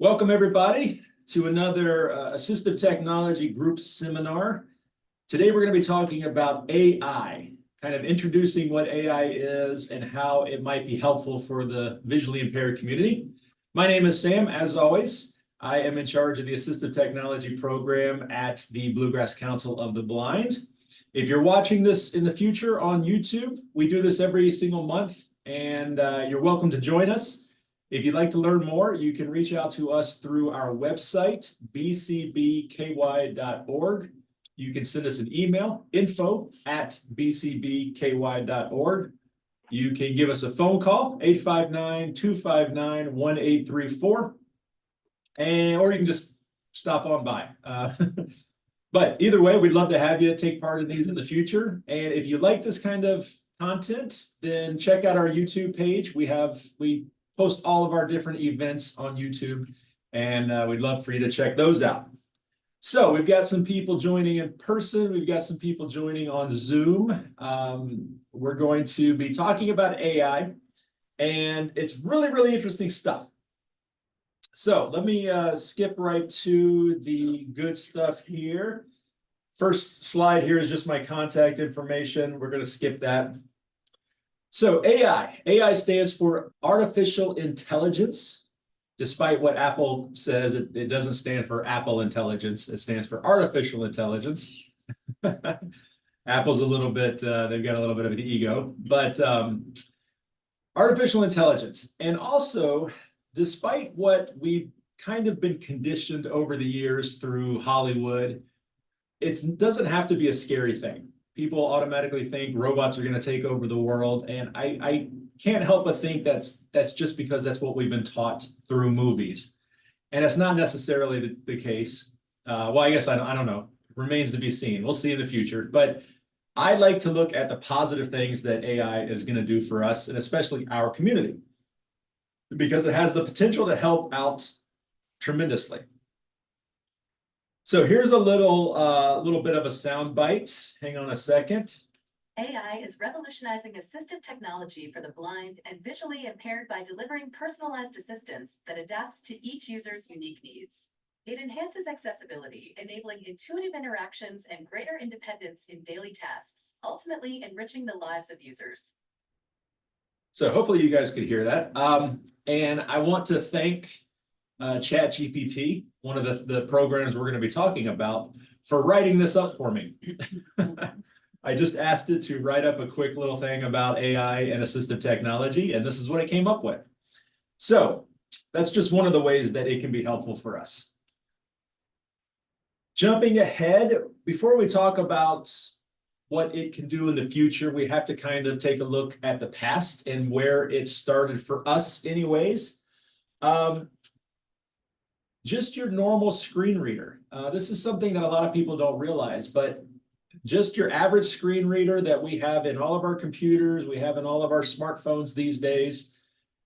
Welcome, everybody, to another Assistive Technology Group seminar. Today, we're going to be talking about AI, kind of introducing what AI is and how it might be helpful for the visually impaired community. My name is Sam. As always, I am in charge of the Assistive Technology program at the Bluegrass Council of the Blind. If you're watching this in the future on YouTube, we do this every single month, and you're welcome to join us. If you'd like to learn more, you can reach out to us through our website, bcbky.org. You can send us an email, info@bcbky.org. You can give us a phone call, 859-259-1834, or you can just stop on by. But either way, we'd love to have you take part in these in the future. And if you like this kind of content, then check out our YouTube page. We post all of our different events on YouTube, and we'd love for you to check those out. So we've got some people joining in person. We've got some people joining on Zoom. We're going to be talking about AI, and it's really, really interesting stuff. So let me skip right to the good stuff here. First slide here is just my contact information. We're going to skip that. So AI stands for artificial intelligence. Despite what Apple says, it doesn't stand for Apple intelligence. It stands for artificial intelligence. Apple's a little bit, they've got a little bit of an ego, but artificial intelligence. And also, despite what we've kind of been conditioned over the years through Hollywood, it doesn't have to be a scary thing. People automatically think robots are going to take over the world, and I can't help but think that's just because that's what we've been taught through movies, and it's not necessarily the case. Well, I guess I don't know. It remains to be seen. We'll see in the future, but I like to look at the positive things that AI is going to do for us, and especially our community, because it has the potential to help out tremendously. So here's a little bit of a sound bite. Hang on a second. AI is revolutionizing assistive technology for the blind and visually impaired by delivering personalized assistance that adapts to each user's unique needs. It enhances accessibility, enabling intuitive interactions and greater independence in daily tasks, ultimately enriching the lives of users. So hopefully you guys could hear that. And I want to thank ChatGPT, one of the programs we're going to be talking about, for writing this up for me. I just asked it to write up a quick little thing about AI and assistive technology, and this is what it came up with. So that's just one of the ways that it can be helpful for us. Jumping ahead, before we talk about what it can do in the future, we have to kind of take a look at the past and where it started for us anyways. Just your normal screen reader. This is something that a lot of people don't realize, but just your average screen reader that we have in all of our computers, we have in all of our smartphones these days,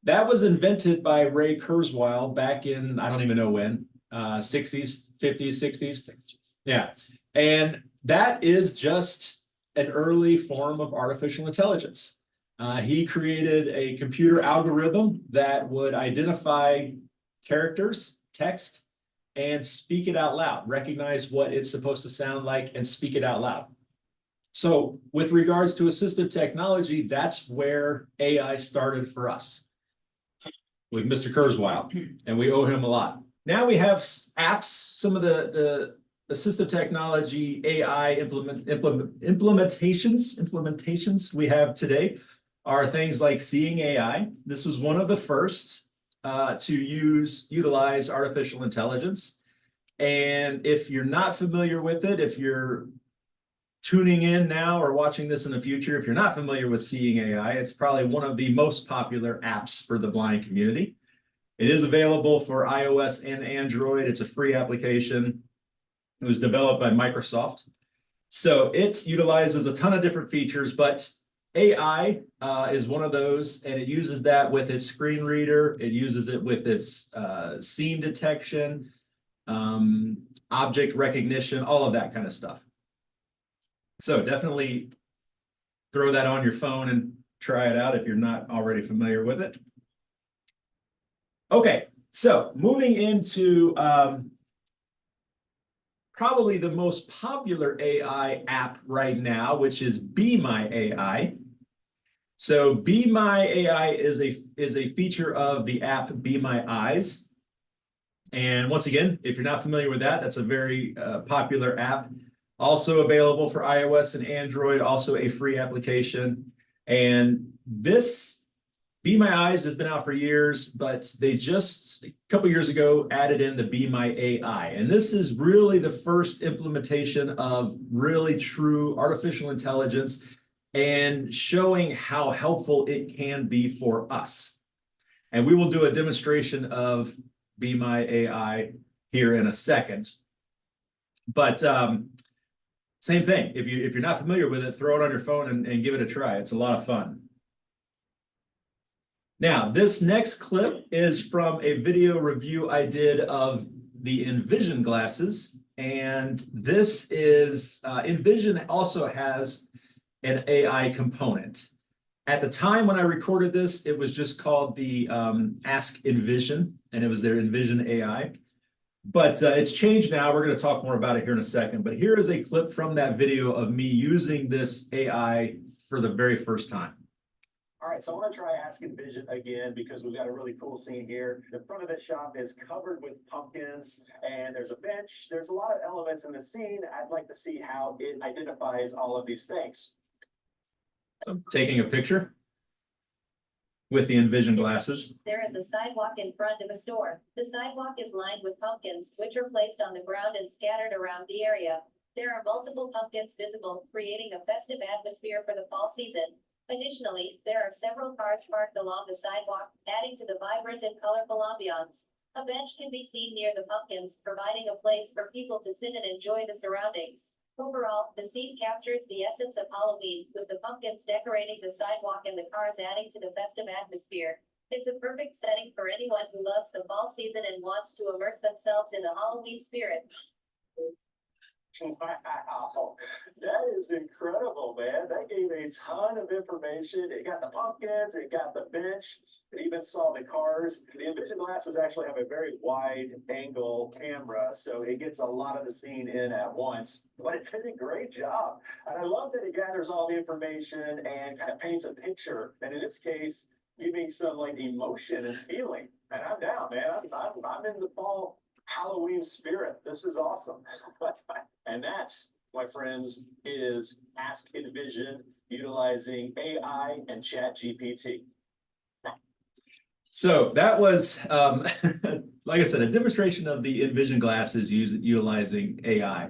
that was invented by Ray Kurzweil back in, I don't even know when, 60s, 50s, 60s. Yeah, and that is just an early form of artificial intelligence. He created a computer algorithm that would identify characters, text, and speak it out loud, recognize what it's supposed to sound like and speak it out loud. So with regards to assistive technology, that's where AI started for us with Mr. Kurzweil, and we owe him a lot. Now we have apps, some of the assistive technology AI implementations we have today are things like Seeing AI. This was one of the first to utilize artificial intelligence. And if you're not familiar with it, if you're tuning in now or watching this in the future, if you're not familiar with Seeing AI, it's probably one of the most popular apps for the blind community. It is available for iOS and Android. It's a free application. It was developed by Microsoft. So it utilizes a ton of different features, but AI is one of those, and it uses that with its screen reader. It uses it with its scene detection, object recognition, all of that kind of stuff. So definitely throw that on your phone and try it out if you're not already familiar with it. Okay, So moving into probably the most popular AI app right now, which is Be My AI. So Be My AI is a feature of the app Be My Eyes. And once again, if you're not familiar with that, that's a very popular app. Also available for iOS and Android, also a free application. And this Be My Eyes has been out for years, but they just a couple years ago added in the Be My AI. And this is really the first implementation of really true artificial intelligence and showing how helpful it can be for us. And we will do a demonstration of Be My AI here in a second. But same thing, if you're not familiar with it, throw it on your phone and give it a try. It's a lot of fun. Now, this next clip is from a video review I did of the Envision glasses. And this is, Envision also has an AI component. At the time when I recorded this, it was just called the Ask Envision, and it was their Envision AI. But it's changed now. We're going to talk more about it here in a second. But here is a clip from that video of me using this AI for the very first time. All right, so I want to try Ask Envision again because we've got a really cool scene here. The front of the shop is covered with pumpkins and there's a bench. There's a lot of elements in the scene. I'd like to see how it identifies all of these things. So I'm taking a picture with the Envision glasses. There is a sidewalk in front of a store. The sidewalk is lined with pumpkins, which are placed on the ground and scattered around the area. There are multiple pumpkins visible, creating a festive atmosphere for the fall season. Additionally, there are several cars parked along the sidewalk, adding to the vibrant and colorful ambiance. A bench can be seen near the pumpkins, providing a place for people to sit and enjoy the surroundings. Overall, the scene captures the essence of Halloween, with the pumpkins decorating the sidewalk and the cars adding to the festive atmosphere. It's a perfect setting for anyone who loves the fall season and wants to immerse themselves in the Halloween spirit. Wow, that is incredible, man. That gave a ton of information. It got the pumpkins, it got the bench, it even saw the cars. The Envision glasses actually have a very wide angle camera, so it gets a lot of the scene in at once. But it did a great job. And I love that it gathers all the information and kind of paints a picture. And in this case, giving some like emotion and feeling. And I'm down, man. I'm in the fall Halloween spirit. This is awesome. And that, my friends, is Ask Envision utilizing AI and ChatGPT. So that was, like I said, a demonstration of the Envision glasses utilizing AI.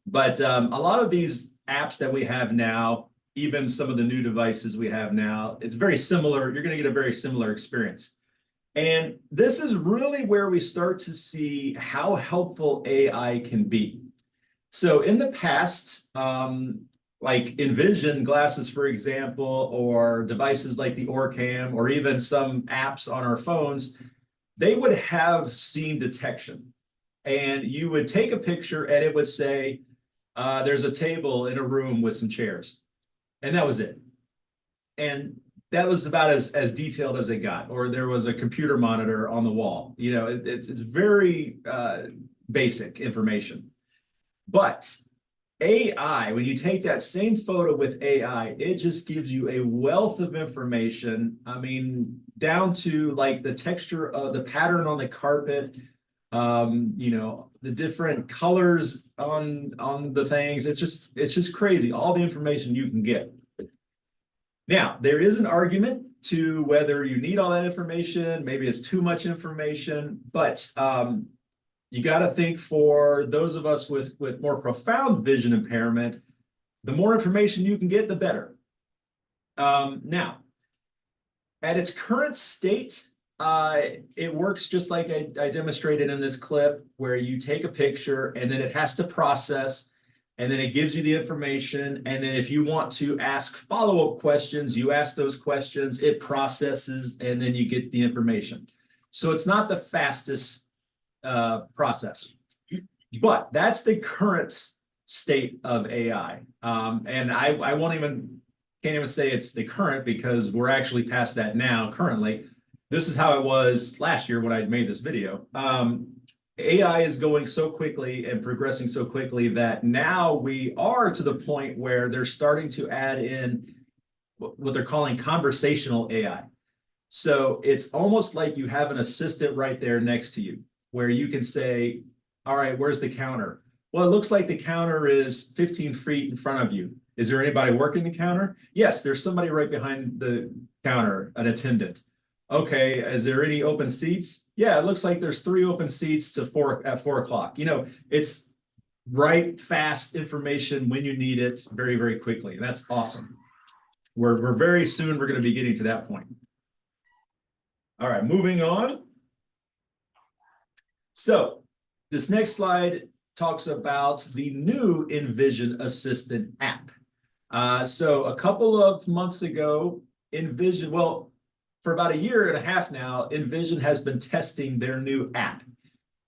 But a lot of these apps that we have now, even some of the new devices we have now, it's very similar. You're going to get a very similar experience. And this is really where we start to see how helpful AI can be. So in the past, like Envision glasses, for example, or devices like the Orcam, or even some apps on our phones, they would have scene detection. And you would take a picture and it would say, there's a table in a room with some chairs. And that was it. And that was about as detailed as it got. Or there was a computer monitor on the wall. You know, it's very basic information. But AI, when you take that same photo with AI, it just gives you a wealth of information. I mean, down to like the texture of the pattern on the carpet, you know, the different colors on the things. It's just crazy, all the information you can get. Now, there is an argument to whether you need all that information. Maybe it's too much information, but you got to think for those of us with more profound vision impairment, the more information you can get, the better. Now, at its current state, it works just like I demonstrated in this clip, where you take a picture and then it has to process, and then it gives you the information. And then if you want to ask follow-up questions, you ask those questions, it processes, and then you get the information. So it's not the fastest process, but that's the current state of AI. And I can't even say it's the current, because we're actually past that now currently. this is how it was last year when I made this video. AI is going so quickly and progressing so quickly that now we are to the point where they're starting to add in what they're calling conversational AI. So it's almost like you have an assistant right there next to you, where you can say, all right, where's the counter? Well, it looks like the counter is 15 feet in front of you. Is there anybody working the counter? Yes, there's somebody right behind the counter, an attendant. Okay, is there any open seats? Yeah, it looks like there's 3 open seats at 4 o'clock. You know, it's right, fast information when you need it very, very quickly. And that's awesome. We're very soon, we're going to be getting to that point. All right, moving on. So this next slide talks about the new Envision Assistant app. So a couple of months ago, Envision, well, for about 1.5 years now, Envision has been testing their new app.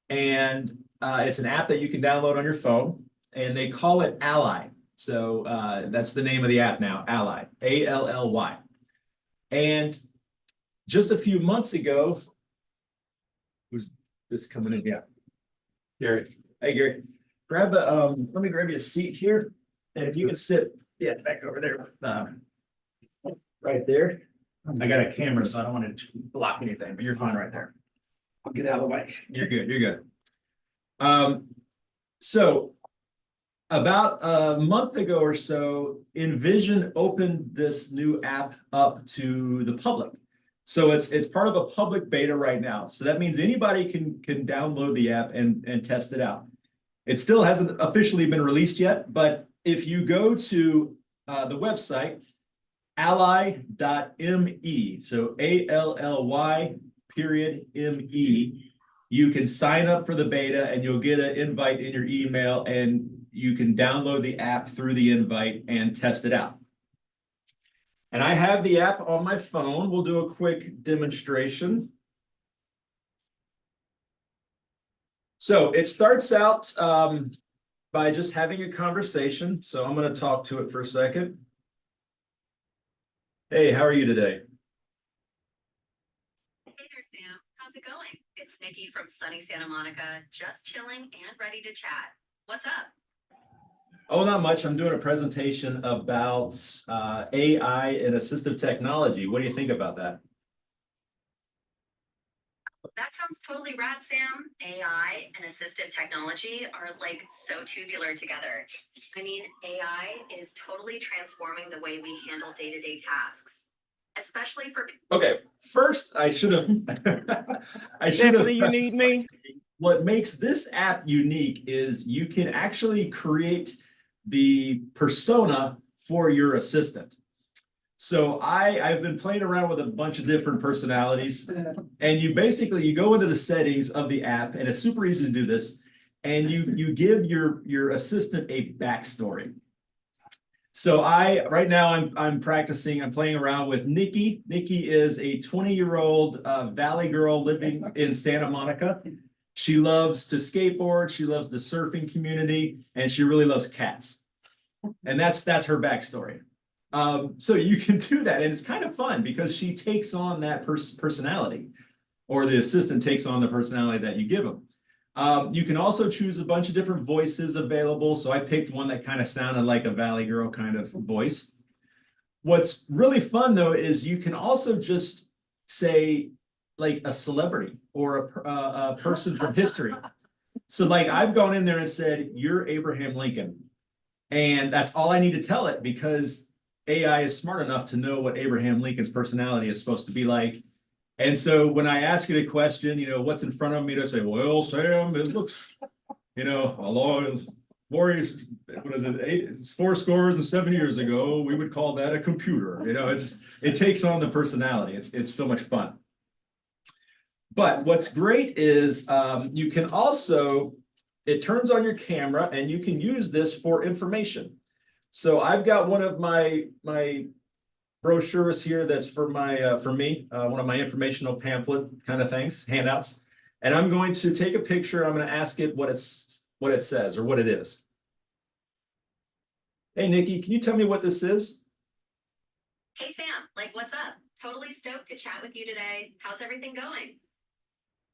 And it's an app that you can download on your phone, and they call it Ally. So that's the name of the app now, Ally, A-L-L-Y. And just a few months ago, who's this coming in? Yeah, Gary. Hey, Gary, grab a, let me grab you a seat here. And if you can sit, yeah, back over there, right there. I got a camera, so I don't want to block anything, but you're fine right there. I'll get out of the way. You're good, you're good. So about a month ago or so, Envision opened this new app up to the public. So it's part of a public beta right now. So that means anybody can download the app and test it out. It still hasn't officially been released yet, but if you go to the website, ally.me, so ALLY.me, you can sign up for the beta and you'll get an invite in your email, and you can download the app through the invite and test it out. And I have the app on my phone. We'll do a quick demonstration. So it starts out by just having a conversation. So I'm going to talk to it for a second. Hey, how are you today? Hey there, Sam. How's it going? It's Nikki from sunny Santa Monica, just chilling and ready to chat. What's up? Oh, not much. I'm doing a presentation about AI and assistive technology. What do you think about that? That sounds totally rad, Sam. AI and assistive technology are like so tubular together. I mean, AI is totally transforming the way we handle day-to-day tasks, especially for. Okay, first I should have Stephanie, you need me? What makes this app unique is you can actually create the persona for your assistant. So I've been playing around with a bunch of different personalities, and you go into the settings of the app, and it's super easy to do this, and you give your assistant a backstory. So right now I'm practicing, I'm playing around with Nikki. Nikki is a 20-year-old Valley girl living in Santa Monica. She loves to skateboard, she loves the surfing community, and she really loves cats. And that's her backstory. So you can do that, and it's kind of fun because she takes on that personality, or the assistant takes on the personality that you give them. You can also choose a bunch of different voices available. So I picked one that kind of sounded like a Valley girl kind of voice. What's really fun though is you can also just say like a celebrity or a person from history. So like I've gone in there and said, you're Abraham Lincoln. And that's all I need to tell it, because AI is smart enough to know what Abraham Lincoln's personality is supposed to be like. And so when I ask it a question, you know, what's in front of me, to say, well, Sam, it looks, you know, along warriors, what is it, 70 years ago, we would call that a computer. You know, it takes on the personality. It's so much fun. But what's great is you can also, it turns on your camera, and you can use this for information. So I've got one of my brochures here that's for me, one of my informational pamphlet kind of things, handouts. And I'm going to take a picture. I'm going to ask it what it says or what it is. Hey, Nikki, can you tell me what this is? Hey, Sam, like, what's up? totally stoked to chat with you today. How's everything going?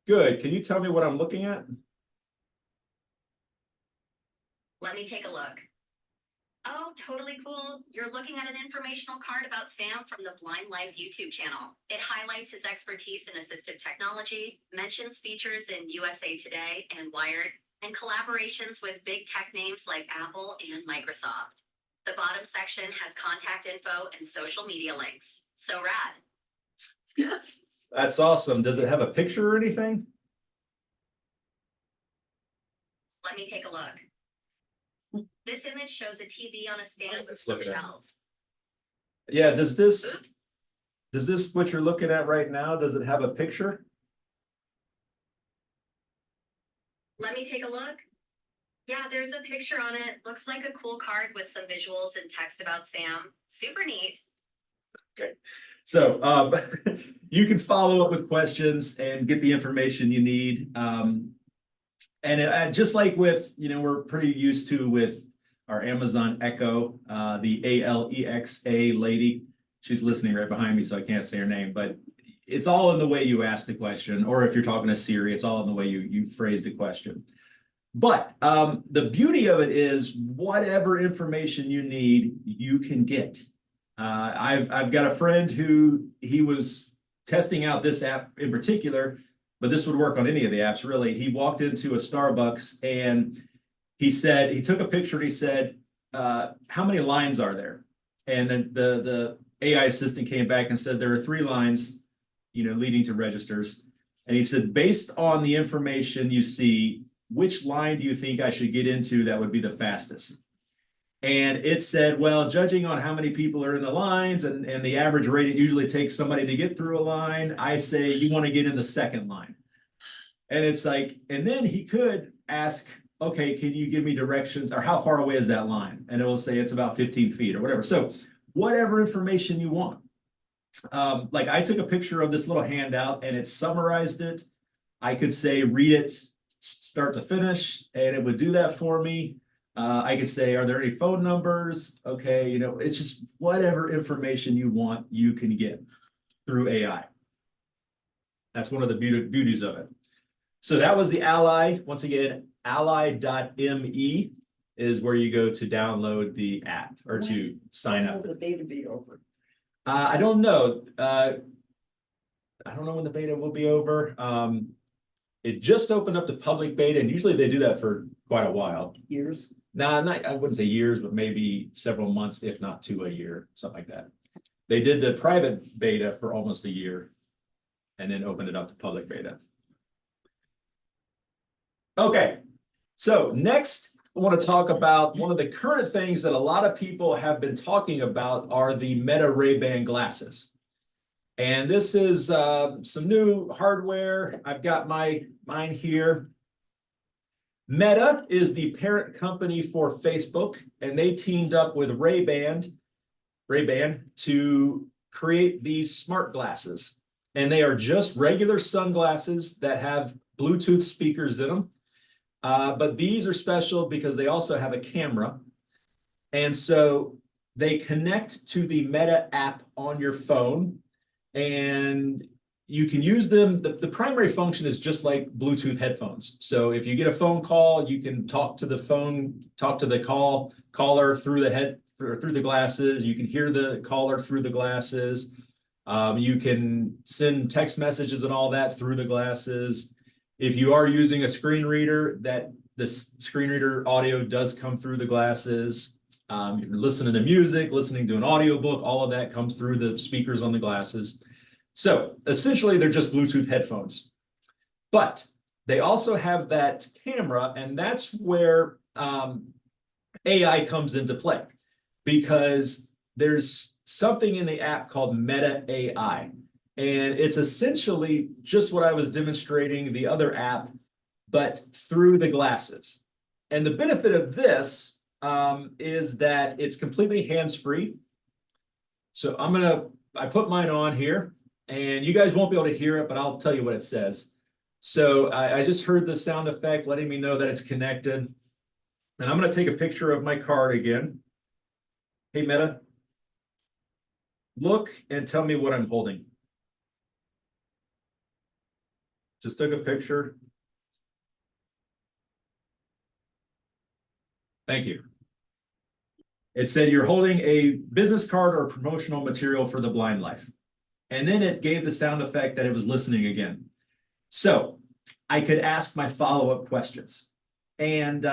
Good. Can you tell me what I'm looking at? Let me take a look. Oh, totally cool. You're looking at an informational card about Sam from the Blind Life YouTube channel. It highlights his expertise in assistive technology, mentions features in USA Today and Wired, and collaborations with big tech names like Apple and Microsoft. The bottom section has contact info and social media links. So rad. Yes. That's awesome. Does it have a picture or anything? Let me take a look. This image shows a TV on a stand with Let's some look at it. shelves. Yeah, does this what you're looking at right now, does it have a picture? Let me take a look. Yeah, there's a picture on it. Looks like a cool card with some visuals and text about Sam. Super neat. Okay, so you can follow up with questions and get the information you need. And just like with, we're pretty used to with our Amazon Echo, the Alexa lady. She's listening right behind me, so I can't say her name, but it's all in the way you ask the question, or if you're talking to Siri, it's all in the way you phrase the question. But the beauty of it is whatever information you need, you can get. I've got a friend who he was testing out this app in particular, but this would work on any of the apps really. He walked into a Starbucks and he said, he took a picture and he said, how many lines are there? And then the AI assistant came back and said, there are 3 lines, leading to registers. And he said, based on the information you see, which line do you think I should get into that would be the fastest? And it said, well, judging on how many people are in the lines and the average rate it usually takes somebody to get through a line, I say you want to get in the second line. And it's like, and then he could ask, okay, can you give me directions, or how far away is that line? And it will say it's about 15 feet or whatever. So whatever information you want. Like I took a picture of this little handout and it summarized it. I could say, read it start to finish, and it would do that for me. I could say, are there any phone numbers? Okay, it's just whatever information you want, you can get through AI. That's one of the beauties of it. So that was the Ally. Once again, ally.me is where you go to download the app or to sign up. When will the beta be over? I don't know. I don't know when the beta will be over. It just opened up to public beta, and usually they do that for quite a while. Years? No, I wouldn't say years, but maybe several months, if not to a year, something like that. They did the private beta for almost a year and then opened it up to public beta. Okay, so next I want to talk about one of the current things that a lot of people have been talking about are the Meta Ray-Ban glasses. And this is some new hardware. I've got mine here. Meta is the parent company for Facebook, and they teamed up with Ray-Ban to create these smart glasses. And they are just regular sunglasses that have Bluetooth speakers in them. But these are special because they also have a camera. And so they connect to the Meta app on your phone, and you can use them. The primary function is just like Bluetooth headphones. So if you get a phone call, you can talk to the phone, talk to the caller through the glasses. You can hear the caller through the glasses. You can send text messages and all that through the glasses. If you are using a screen reader, the screen reader audio does come through the glasses. If you're listening to music, listening to an audiobook, all of that comes through the speakers on the glasses. So essentially, they're just Bluetooth headphones. But they also have that camera, and that's where AI comes into play, because there's something in the app called Meta AI. And it's essentially just what I was demonstrating the other app, but through the glasses. And the benefit of this is that it's completely hands-free. So I put mine on here, and you guys won't be able to hear it, but I'll tell you what it says. So I just heard the sound effect letting me know that it's connected. And I'm going to take a picture of my card again. Hey, Meta. look and tell me what I'm holding. Just took a picture. Thank you. It said you're holding a business card or promotional material for the blind life. And then it gave the sound effect that it was listening again. So I could ask my follow-up questions. And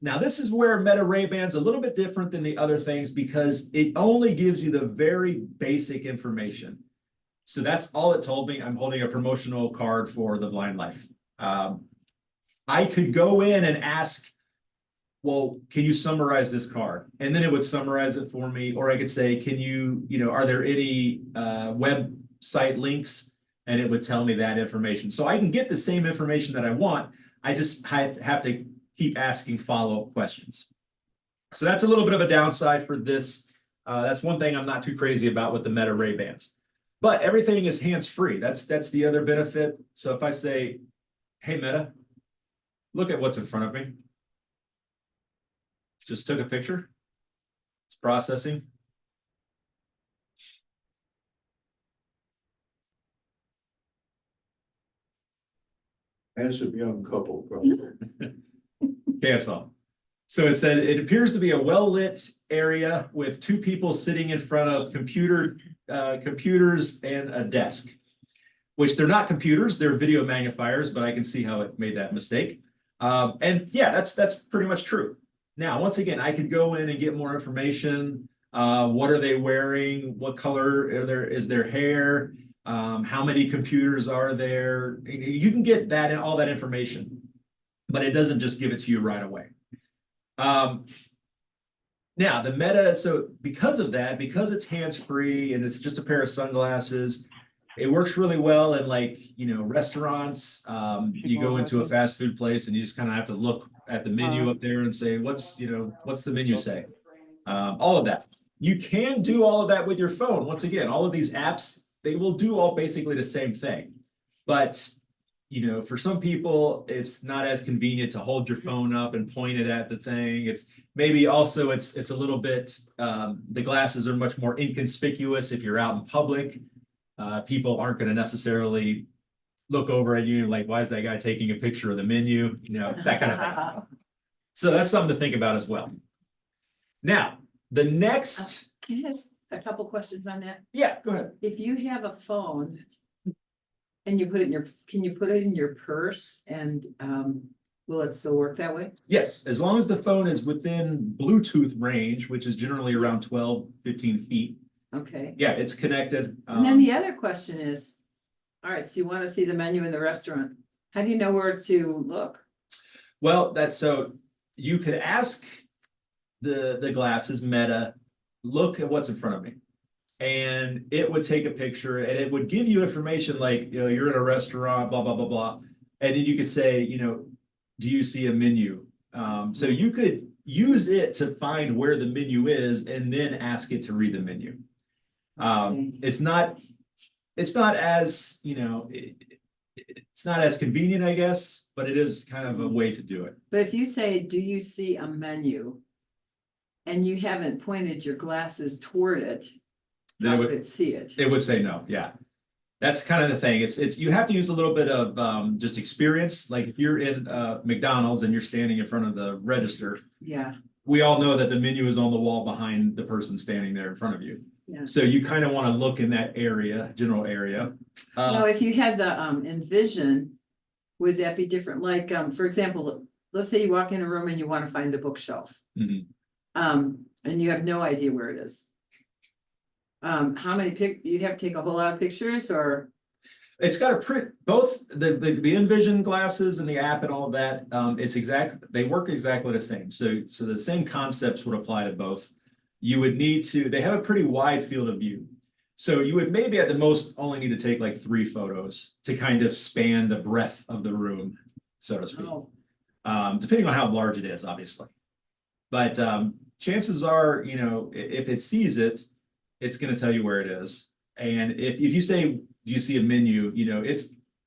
now this is where Meta Ray-Ban's a little bit different than the other things because it only gives you the very basic information. So that's all it told me. I'm holding a promotional card for the blind life. I could go in and ask, well, can you summarize this card? And then it would summarize it for me. Or I could say, can you, are there any website links? And it would tell me that information. So I can get the same information that I want. I just have to keep asking follow-up questions. So that's a little bit of a downside for this. That's one thing I'm not too crazy about with the Meta Ray-Bans. But everything is hands-free. That's the other benefit. So if I say, hey, Meta, look at what's in front of me. Just took a picture. It's processing. As a young couple, probably. Cancel. So it said it appears to be a well-lit area with two people sitting in front of computers and a desk, which they're not computers, they're video magnifiers, but I can see how it made that mistake. And yeah, that's pretty much true. Now, once again, I could go in and get more information. What are they wearing? What color is their hair? How many computers are there? You can get that and all that information, but it doesn't just give it to you right away. Now the Meta, so because of that, because it's hands-free and it's just a pair of sunglasses, it works really well in restaurants. You go into a fast food place and you just kind of have to look at the menu up there and say, what's the menu say? All of that. You can do all of that with your phone. Once again, all of these apps, they will do all basically the same thing. But, for some people, it's not as convenient to hold your phone up and point it at the thing. It's maybe also it's a little bit, the glasses are much more inconspicuous if you're out in public. People aren't going to necessarily look over at you like, why is that guy taking a picture of the menu? That kind of thing. So that's something to think about as well. Now, the next. Can I ask a couple questions on that? Yeah, go ahead. If you have a phone and you put it in can you put it in your purse and will it still work that way? Yes, as long as the phone is within Bluetooth range, which is generally around 12, 15 feet. Okay. Yeah, it's connected. And then the other question is, all right, so you want to see the menu in the restaurant. How do you know where to look? Well, so you could ask the glasses Meta, look at what's in front of me. And it would take a picture and it would give you information like, you're in a restaurant, blah, blah, blah, blah. And then you could say, do you see a menu? So you could use it to find where the menu is and then ask it to read the menu. It's not as, it's not as convenient, I guess, but it is kind of a way to do it. But if you say, do you see a menu? And you haven't pointed your glasses toward it, Then how would it see it? It would say no, yeah. That's kind of the thing. It's you have to use a little bit of just experience. Like if you're in McDonald's and you're standing in front of the register, Yeah. we all know that the menu is on the wall behind the person standing there in front of you. Yeah. So you kind of want to look in that area, general area. Now, if you had the Envision, would that be different? Like, for example, let's say you walk in a room and you want to find the bookshelf. Mhm. And you have no idea where it is. How many you'd have to take a whole lot of pictures or? It's got a print, both the Envision glasses and the app and all of that. They work exactly the same. So the same concepts would apply to both. You would need they have a pretty wide field of view. So you would maybe at the most only need to take like 3 photos to kind of span the breadth of the room, so to speak. Oh. Depending on how large it is, obviously. But chances are, if it sees it, it's going to tell you where it is. And if you say, do you see a menu,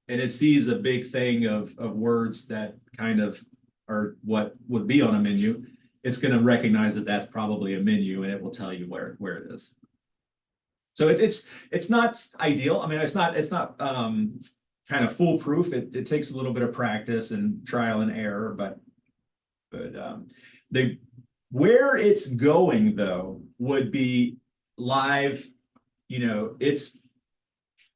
it sees a big thing of words that kind of are what would be on a menu, it's going to recognize that that's probably a menu and it will tell you where it is. So it's not ideal. I mean, it's not kind of foolproof. It takes a little bit of practice and trial and error, but where it's going though would be live. You know, it's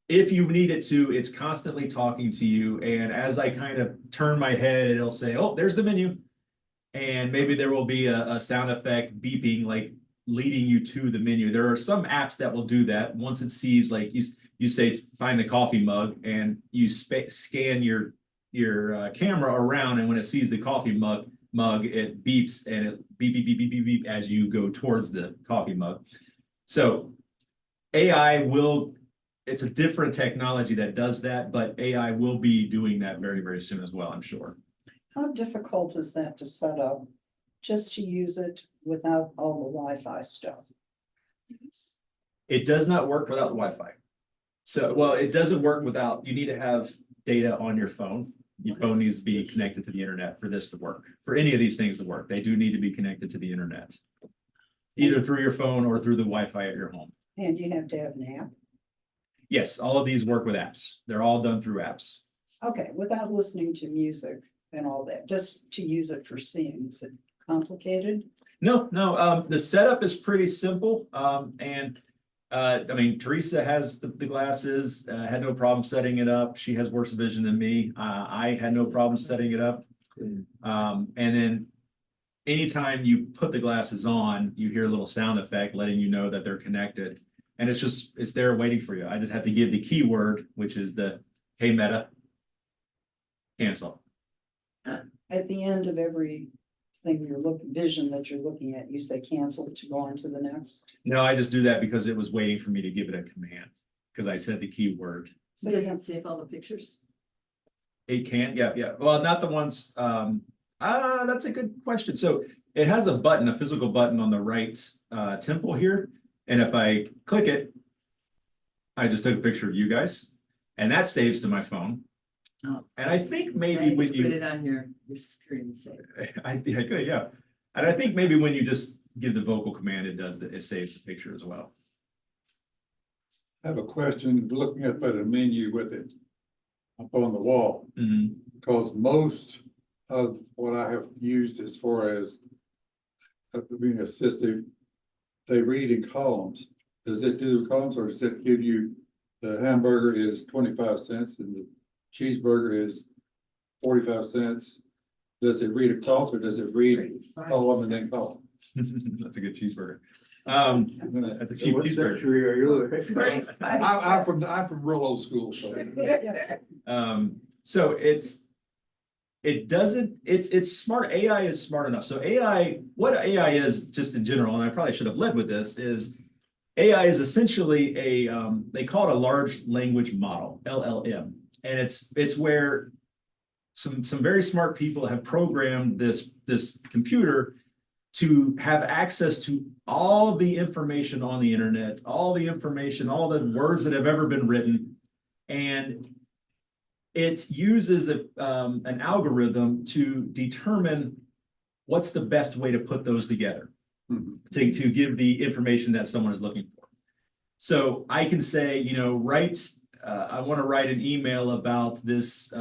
if you need it to, it's constantly talking to you. And as I kind of turn my head, it'll say, oh, there's the menu. And maybe there will be a sound effect beeping, like leading you to the menu. There are some apps that will do that. Once it sees, like you say, find the coffee mug, and you scan your camera around, and when it sees the coffee mug, it beeps, and it beep, beep, beep, beep, beep, beep as you go towards the coffee mug. So AI will, it's a different technology that does that, but AI will be doing that very, very soon as well, I'm sure. How difficult is that to set up, just to use it without all the Wi-Fi stuff? It does not work without Wi-Fi. So, well, it doesn't work without, you need to have data on your phone. Your phone needs to be connected to the internet for this to work. For any of these things to work, they do need to be connected to the internet, either through your phone or through the Wi-Fi at your home. And you have to have an app? Yes, all of these work with apps. They're all done through apps. Okay, without listening to music and all that, just to use it for seeing, is it complicated? No, the setup is pretty simple. I mean, Theresa has the glasses, had no problem setting it up. She has worse vision than me. I had no problem setting it up. And then anytime you put the glasses on, you hear a little sound effect letting you know that they're connected. And it's there waiting for you. I just have to give the keyword, which is the, hey, Meta, cancel. At the end of every thing vision that you're looking at, you say cancel to go on to the next? No, I just do that because it was waiting for me to give it a command, because I said the keyword. So Does it save all the pictures? It can, yeah. Well, not the ones, that's a good question. So it has a button, a physical button on the right temple here. And if I click it, I just took a picture of you guys, and that saves to my phone. Oh. And I think maybe when Put you it on your screen saver. I could, yeah. And I think maybe when you just give the vocal command, it does that, it saves the picture as well. I have a question, looking up at a menu with it up on the wall, because most of what I have used as far as being assistive, they read in columns. Does it do the columns, or does it give you the hamburger is 25 cents and the cheeseburger is 45 cents? Does it read across, or does it read column and then column? That's a good cheeseburger. That's a cheap cheeseburger. I'm from real old school, so. So it's smart. AI is smart enough. So what AI is just in general, and I probably should have led with this, is AI is essentially they call it a large language model, LLM. And it's where some very smart people have programmed this computer to have access to all of the information on the internet, all the information, all the words that have ever been written. And it uses an algorithm to determine what's the best way to put those together to give the information that someone is looking for. So I can say, I want to write an email about this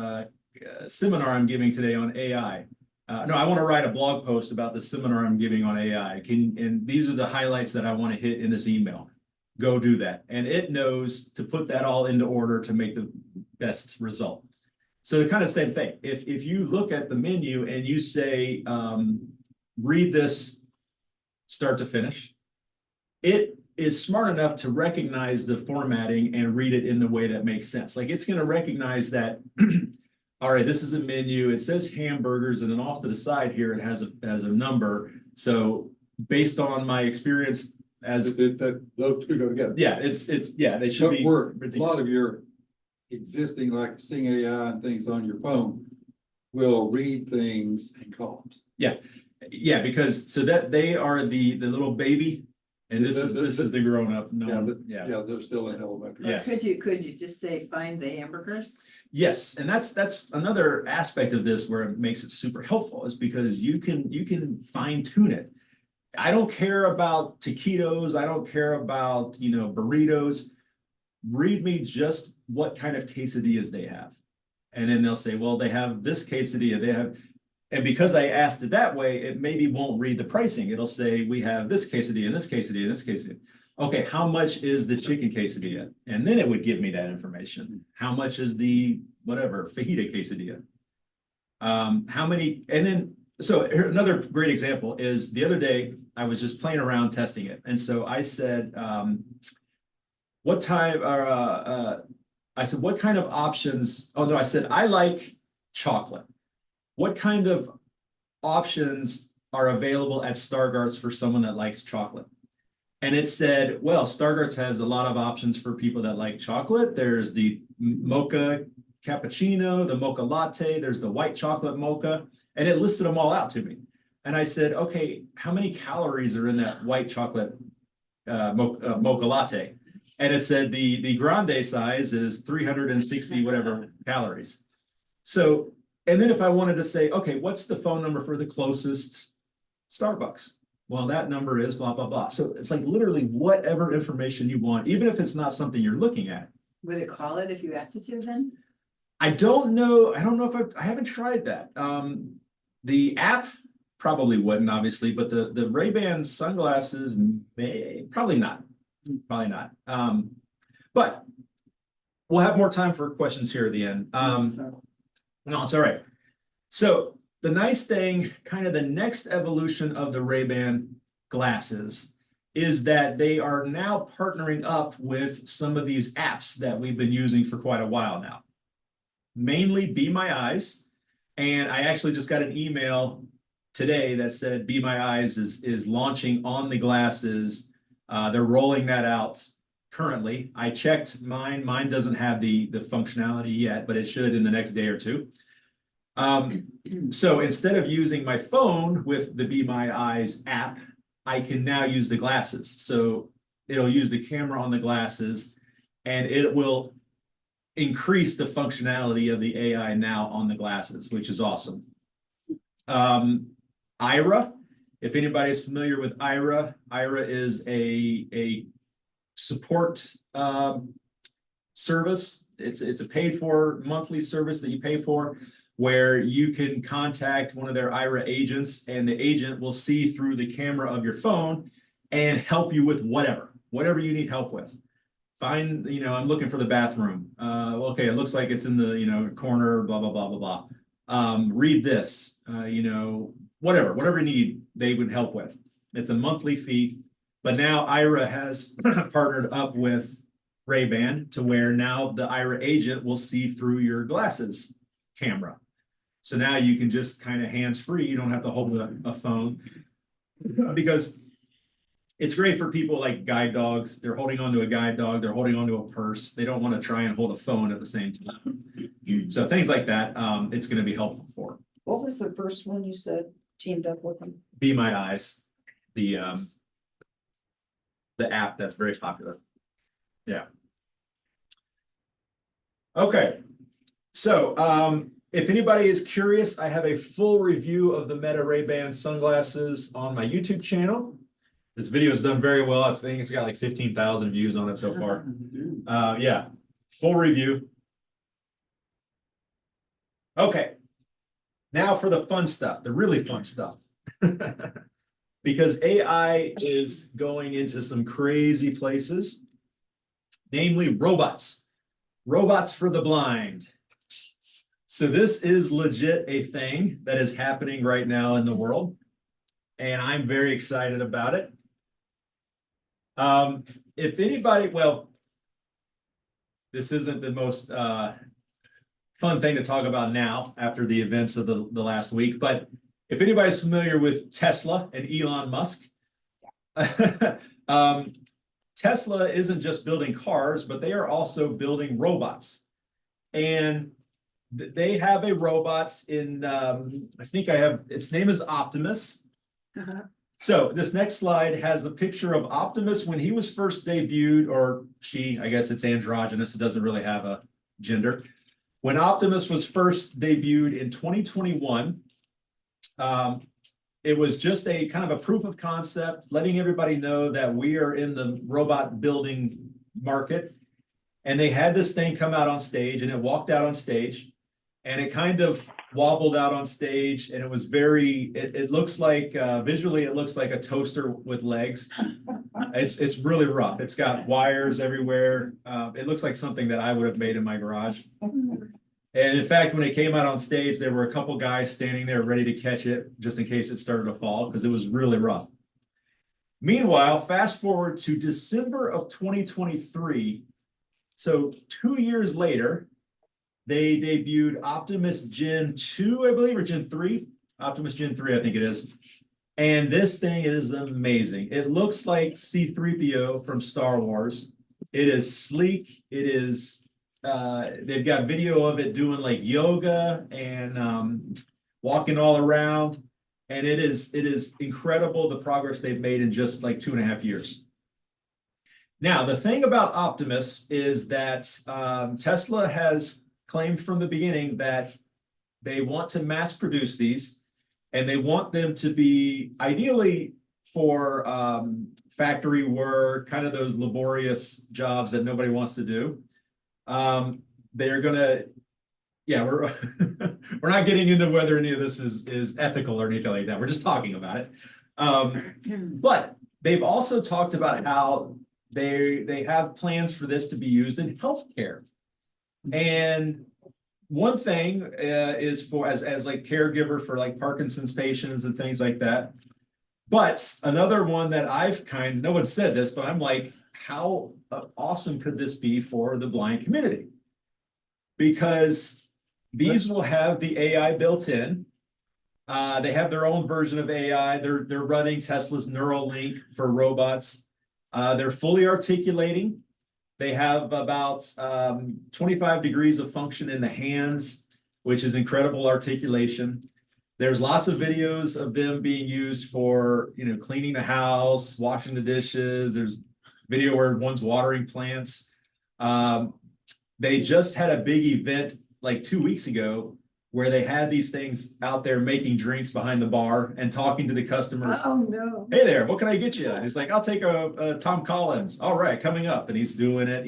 seminar I'm giving today on AI. No, I want to write a blog post about the seminar I'm giving on AI. And these are the highlights that I want to hit in this email. Go do that. And it knows to put that all into order to make the best result. So the kind of same thing. If you look at the menu and you say, read this start to finish, it is smart enough to recognize the formatting and read it in the way that makes sense. Like it's going to recognize that, all right, this is a menu. It says hamburgers, and then off to the side here, it has a number. So based on my experience as that those two go together. Yeah, they should be. A lot of your existing, like Sing AI and things on your phone will read things in columns. Yeah, because so that they are the little baby, and this is the grown up. No, yeah, they're still in elementary. Yes. Could you just say find the hamburgers? Yes, and that's another aspect of this where it makes it super helpful, is because you can fine tune it. I don't care about taquitos. I don't care about, you know, burritos. Read me just what kind of quesadillas they have. And then they'll say, well, they have this quesadilla, they have, and because I asked it that way, it maybe won't read the pricing. It'll say, we have this quesadilla and this quesadilla and this quesadilla. Okay, how much is the chicken quesadilla? And then it would give me that information. How much is the whatever fajita quesadilla? How many, and then, so another great example is the other day, I was just playing around testing it. And so I said, what time, I said, what kind of options? Oh no, I said, I like chocolate. What kind of options are available at Stargarts for someone that likes chocolate? And it said, well, Stargarts has a lot of options for people that like chocolate. There's the mocha cappuccino, the mocha latte, there's the white chocolate mocha, and it listed them all out to me. And I said, okay, how many calories are in that white chocolate mocha latte? And it said the grande size is 360 whatever calories. So, and then if I wanted to say, okay, what's the phone number for the closest Starbucks? Well, that number is blah, blah, blah. So it's like literally whatever information you want, even if it's not something you're looking at. Would it call it if you asked it to then? I don't know. I don't know if I haven't tried that. The app probably wouldn't, obviously, but the Ray-Ban sunglasses probably not. Probably not. But we'll have more time for questions here at the end. No, it's all right. So the nice thing, kind of the next evolution of the Ray-Ban glasses is that they are now partnering up with some of these apps that we've been using for quite a while now. Mainly Be My Eyes. And I actually just got an email today that said Be My Eyes is launching on the glasses. They're rolling that out currently. I checked mine. Mine doesn't have the functionality yet, but it should in the next day or two. So instead of using my phone with the Be My Eyes app, I can now use the glasses. So it'll use the camera on the glasses and it will increase the functionality of the AI now on the glasses, which is awesome. Ira, if anybody is familiar with Ira, Ira is a support service. It's a paid for monthly service that you pay for, where you can contact one of their Ira agents and the agent will see through the camera of your phone and help you with whatever you need help with. Find, you know, I'm looking for the bathroom. Okay, it looks like it's in the, you know, corner, blah, blah, blah, blah, blah. Read this, you know, whatever you need, they would help with. It's a monthly fee, but now Ira has partnered up with Ray-Ban to where now the Ira agent will see through your glasses camera. So now you can just kind of hands-free, you don't have to hold a phone, because it's great for people like guide dogs. They're holding onto a guide dog, they're holding onto a purse. They don't want to try and hold a phone at the same time. So things like that, it's going to be helpful for. What was the first one you said teamed up with them? Be My Eyes, the app that's very popular. Yeah. Okay. So if anybody is curious, I have a full review of the Meta Ray-Ban sunglasses on my YouTube channel. This video has done very well. I think it's got like 15,000 views on it so far. Yeah, full review. Okay, now for the fun stuff, the really fun stuff. Because AI is going into some crazy places, namely robots. Robots for the blind. So this is legit a thing that is happening right now in the world, and I'm very excited about it. If anybody, well, this isn't the most fun thing to talk about now after the events of the last week, but if anybody's familiar with Tesla and Elon Musk, Tesla isn't just building cars, but they are also building robots. And they have a robot in, I think I have, its name is Optimus. So this next slide has a picture of Optimus when he was first debuted, or she, I guess it's androgynous, it doesn't really have a gender. When Optimus was first debuted in 2021, it was just a kind of a proof of concept, letting everybody know that we are in the robot building market. And they had this thing come out on stage, and it walked out on stage, and it kind of wobbled out on stage, and it was very, it looks like, visually, it looks like a toaster with legs. It's really rough. It's got wires everywhere. It looks like something that I would have made in my garage. And in fact, when it came out on stage, there were a couple guys standing there ready to catch it just in case it started to fall, because it was really rough. Meanwhile, fast forward to December of 2023. So 2 years later, they debuted Optimus Gen 2, I believe, or Gen 3. Optimus Gen 3, I think it is. And this thing is amazing. It looks like C-3PO from Star Wars. It is sleek. It is, they've got video of it doing like yoga and walking all around. And it is incredible the progress they've made in just like 2.5 years. Now, the thing about Optimus is that Tesla has claimed from the beginning that they want to mass produce these, and they want them to be ideally for factory work, kind of those laborious jobs that nobody wants to do. They're gonna, yeah, we're we're not getting into whether any of this is ethical or anything like that. We're just talking about it. But they've also talked about how they have plans for this to be used in healthcare. And one thing is for as like caregiver for like Parkinson's patients and things like that. But another one that I've no one said this, but I'm like, how awesome could this be for the blind community? Because these will have the AI built in. They have their own version of AI. They're running Tesla's Neuralink for robots. They're fully articulating. They have about 25 degrees of function in the hands, which is incredible articulation. There's lots of videos of them being used for, cleaning the house, washing the dishes. There's video where one's watering plants. They just had a big event like 2 weeks ago where they had these things out there making drinks behind the bar and talking to the customers. Oh, no. Hey there, what can I get you? And he's like, I'll take a Tom Collins. All right, coming up. And he's doing it,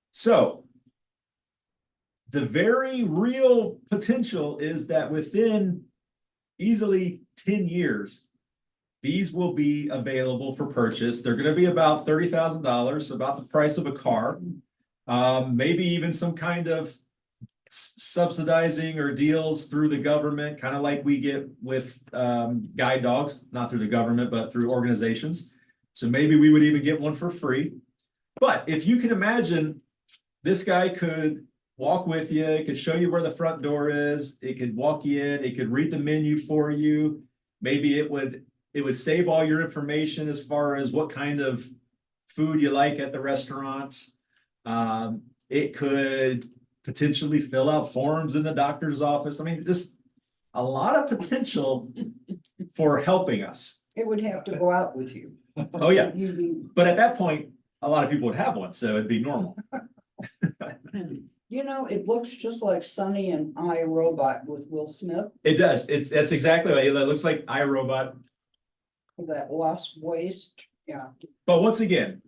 So the very real potential is that within easily 10 years, these will be available for purchase. They're going to be about $30,000, about the price of a car. Maybe even some kind of subsidizing or deals through the government, kind of like we get with guide dogs, not through the government, but through organizations. So maybe we would even get one for free. But if you can imagine, this guy could walk with you, it could show you where the front door is, it could walk you in, it could read the menu for you. Maybe it would save all your information as far as what kind of food you like at the restaurant. It could potentially fill out forms in the doctor's office. I mean, just a lot of potential for helping us. It would have to go out with you. Oh, yeah. You'd be, But at that point, a lot of people would have one, so it'd be normal. it looks just like Sonny and I, Robot with Will Smith, It does. That's exactly right. It looks like iRobot. with that lost waist. Yeah. But once again,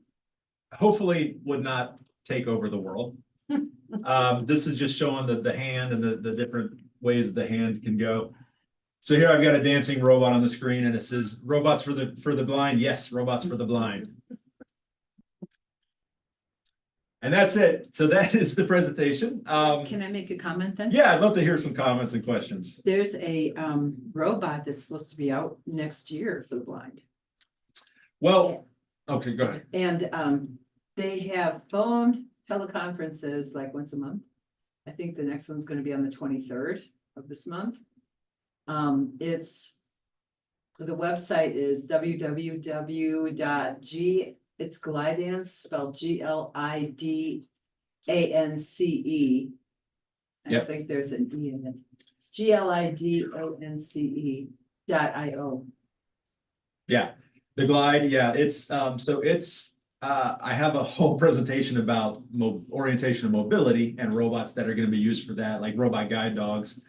hopefully would not take over the world. This is just showing the hand and the different ways the hand can go. So here I've got a dancing robot on the screen, and it says robots for the blind. Yes, robots for the blind. And that's it. So that is the presentation. Can I make a comment then? Yeah, I'd love to hear some comments and questions. There's a robot that's supposed to be out next year for the blind. Well, okay, go ahead. And they have phone teleconferences like once a month. I think the next one's gonna be on the 23rd of this month. The website is www.g, it's Glidance, spelled Glidance. I Yep. think there's an E in it. It's GLIDONCE.io. Yeah, the Glide, yeah, it's I have a whole presentation about orientation and mobility and robots that are going to be used for that, like robot guide dogs.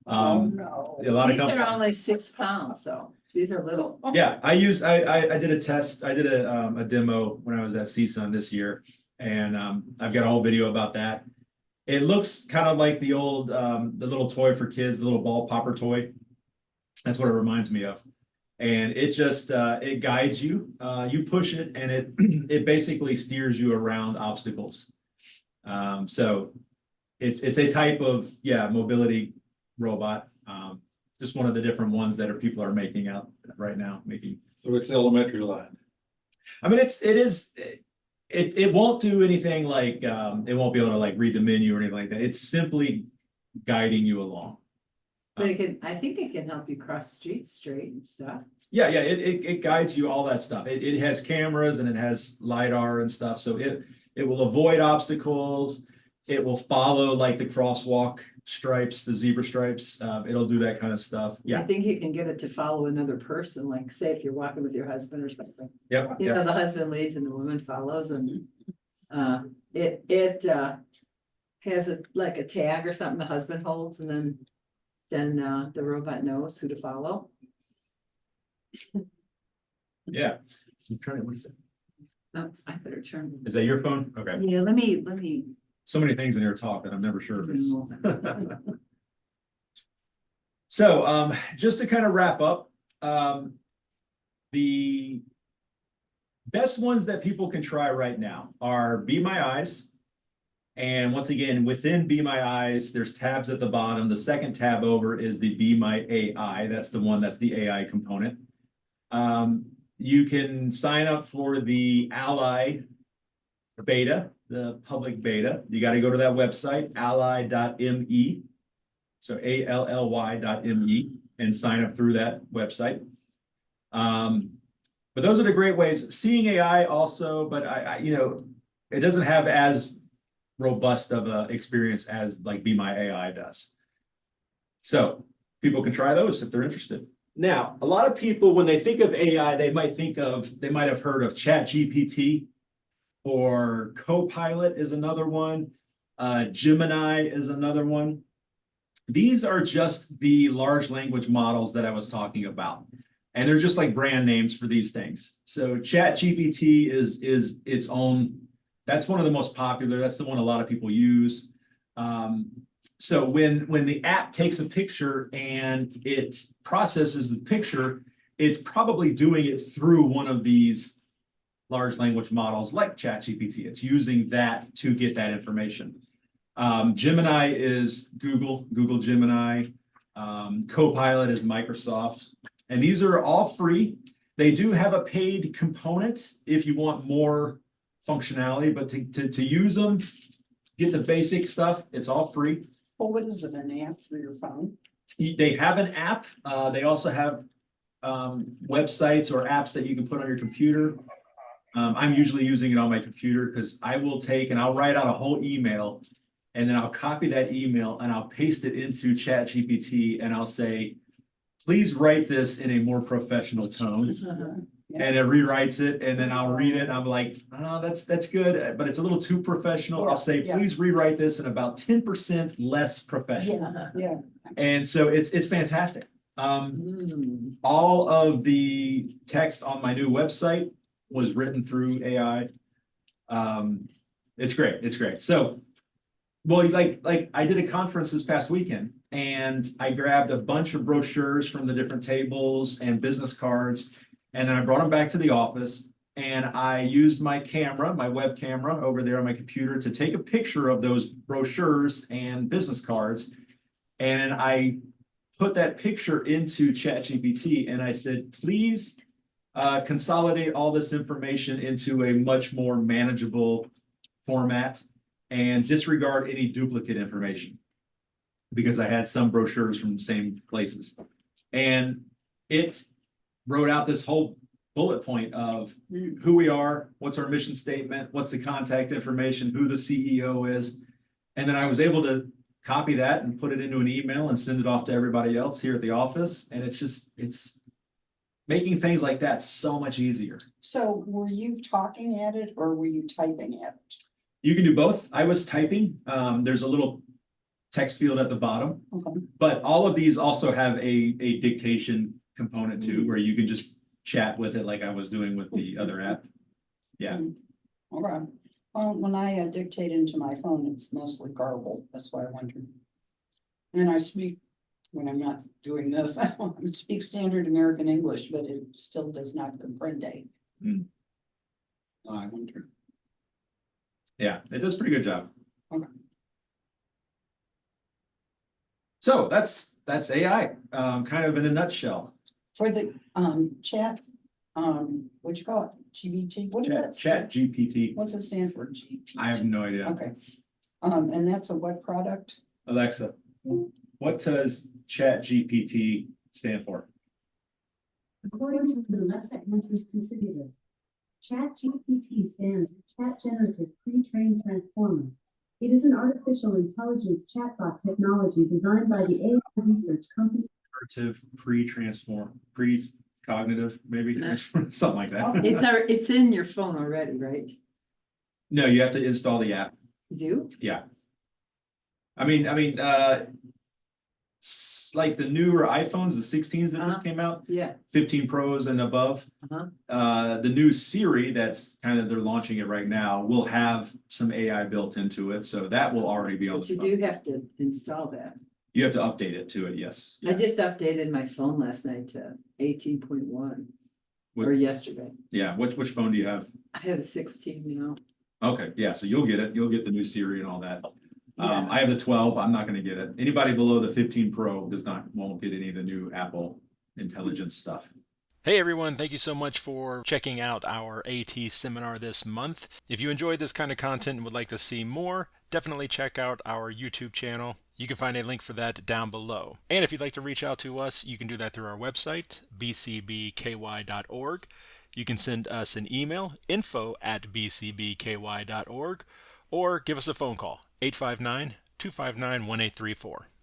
Oh, no. A lot of These are companies. only 6 pounds, though. These are little. Yeah, I did a test, I did a demo when I was at CSUN this year, and I've got a whole video about that. It looks kind of like the old the little toy for kids, the little ball popper toy. That's what it reminds me of. And it just it guides you. You push it, and it it basically steers you around obstacles. So it's a type of mobility robot. Just one of the different ones that people are making out right now. So it's elementary line. I mean, it won't do anything like it won't be able to like read the menu or anything like that. It's simply guiding you along. But I think it can help you cross streets straight and stuff. Yeah, it guides you, all that stuff. It has cameras and it has LiDAR and stuff. So it will avoid obstacles. It will follow like the crosswalk stripes, the zebra stripes. It'll do that kind of stuff. Yeah. I think you can get it to follow another person, like say if you're walking with your husband or something. Yep. You know, the husband leads and the woman follows, and it has like a tag or something the husband holds, and then the robot knows who to follow. Yeah. What is it? Oops, I better turn. Is that your phone? Okay. Yeah, let me. So many things in your talk that I'm never sure if it's. So just to kind of wrap up, the best ones that people can try right now are Be My Eyes. And once again, within Be My Eyes, there's tabs at the bottom. The second tab over is the Be My AI. That's the one that's the AI component. You can sign up for the Ally beta, the public beta. You got to go to that website, ally.me. So ALLY.me, and sign up through that website. But those are the great ways. Seeing AI also, but I it doesn't have as robust of a experience as like Be My AI does. So people can try those if they're interested. Now, a lot of people, when they think of AI, they might have heard of ChatGPT, or Copilot is another one. Gemini is another one. These are just the large language models that I was talking about. And they're just like brand names for these things. So ChatGPT is its own, that's one of the most popular. That's the one a lot of people use. So when the app takes a picture and it processes the picture, it's probably doing it through one of these large language models like ChatGPT. It's using that to get that information. Gemini is Google Gemini. Copilot is Microsoft. And these are all free. They do have a paid component if you want more functionality, but to use them, get the basic stuff, it's all free. Well, what is it, an app for your phone? They have an app. They also have websites or apps that you can put on your computer. I'm usually using it on my computer because I will take and I'll write out a whole email, and then I'll copy that email and I'll paste it into ChatGPT, and I'll say, please write this in a more professional tone. Yeah. And it rewrites it, and then I'll read it and I'm like, oh, that's good, but it's a little too professional. Yeah, I'll say, yeah. please rewrite this in about 10% less professional. Yeah. And so it's fantastic. All of the text on my new website was written through AI. It's great. So, well, like I did a conference this past weekend, and I grabbed a bunch of brochures from the different tables and business cards, and then I brought them back to the office, and I used my camera, my web camera over there on my computer, to take a picture of those brochures and business cards. And I put that picture into ChatGPT, and I said, please consolidate all this information into a much more manageable format and disregard any duplicate information, because I had some brochures from the same places. And it wrote out this whole bullet point of who we are, what's our mission statement, what's the contact information, who the CEO is. And then I was able to copy that and put it into an email and send it off to everybody else here at the office. And it's making things like that so much easier. So were you talking at it or were you typing at it? You can do both. I was typing. There's a little text field at the bottom, Okay. but all of these also have a dictation component too, where you can just chat with it like I was doing with the other app. Yeah. All right. Well, when I dictate into my phone, it's mostly garbled. That's why I wondered. And I speak, when I'm not doing this, I speak standard American English, but it still does not comprende. Hmm. I wonder. Yeah, it does a pretty good job. Okay. So that's AI, kind of in a nutshell. For the chat, what you call it? GBT? What is that? Chat GPT. What's it stand for? GPT? I have no idea. Okay. And that's a what product? Alexa, what does Chat GPT stand for? According to the Alexa Answers contributor, ChatGPT stands for Chat Generative Pre-trained Transformer. It is an artificial intelligence chatbot technology designed by the AI research company. Pre-cognitive, maybe something like that. It's in your phone already, right? No, you have to install the app. You do? Yeah. I mean, like the newer iPhones, the 16s that just came out, Yeah. 15 Pros and above. The new Siri that's kind of, they're launching it right now, will have some AI built into it. So that will already be on But the you phone. do have to install that. You have to update it to it, yes. I just updated my phone last night to 18.1 What- or yesterday. Yeah, which phone do you have? I have a 16 now. Okay, yeah, so you'll get it. You'll get the new Siri and all that. Yeah. I have the 12. I'm not gonna get it. Anybody below the 15 Pro won't get any of the new Apple intelligence stuff. Hey everyone, thank you so much for checking out our AT seminar this month. If you enjoyed this kind of content and would like to see more, definitely check out our YouTube channel. You can find a link for that down below. And if you'd like to reach out to us, you can do that through our website, bcbky.org. You can send us an email, info@bcbky.org, or give us a phone call, 859-259-1834.